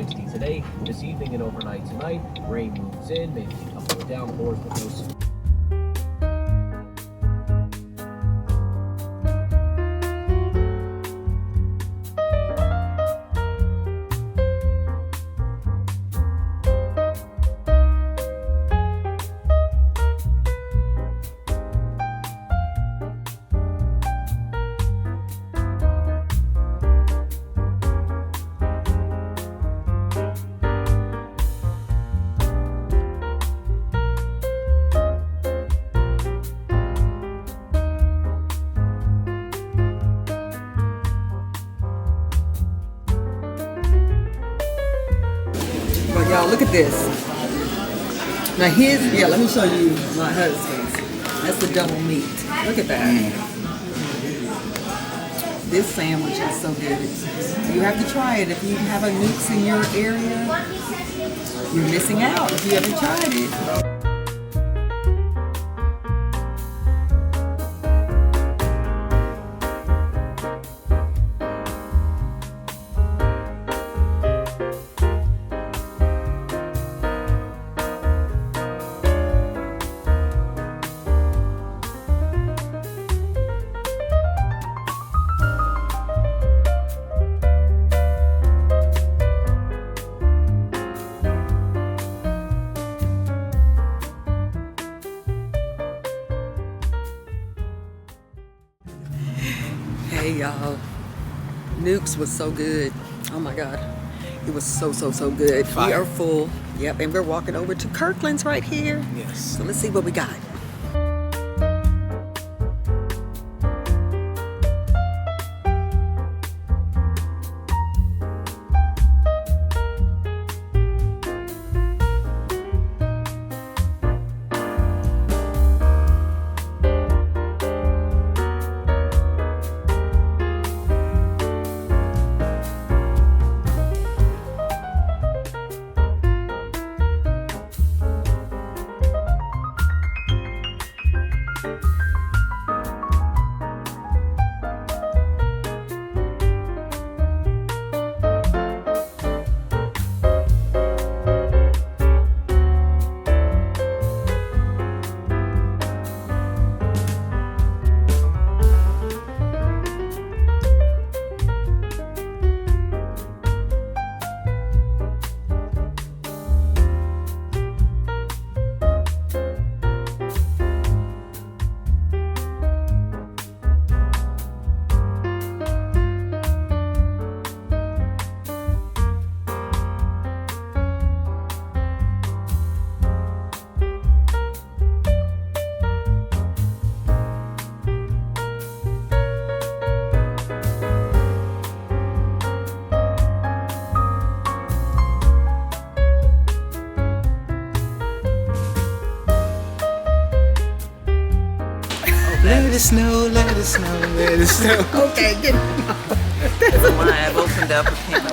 60s today, this evening and overnight tonight. Rain moves in, maybe a couple of downpours, but no snow. Y'all, look at this. Now let me show you my husband's. That's the double meat. Look at that. This sandwich is so good. You have to try it. If you have a Newk's in your area, you're missing out if you haven't tried it. Hey y'all, Newk's was so good. Oh my God, it was so good. Fire. We are full. Yep, and we're walking over to Kirkland's right here. Yes. So let's see what we got. Let it snow, let it snow, let it snow. Okay, get I've opened up a can of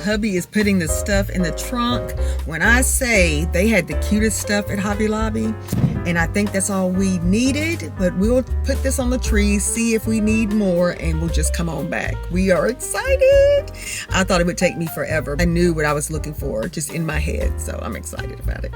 hubby is putting the stuff in the trunk. When I say they had the cutest stuff at Hobby Lobby, and I think that's all we needed, but we'll put this on the tree, see if we need more, and we'll just come on back. We are excited. I thought it would take me forever. I knew what I was looking for just in my head, so I'm excited about it.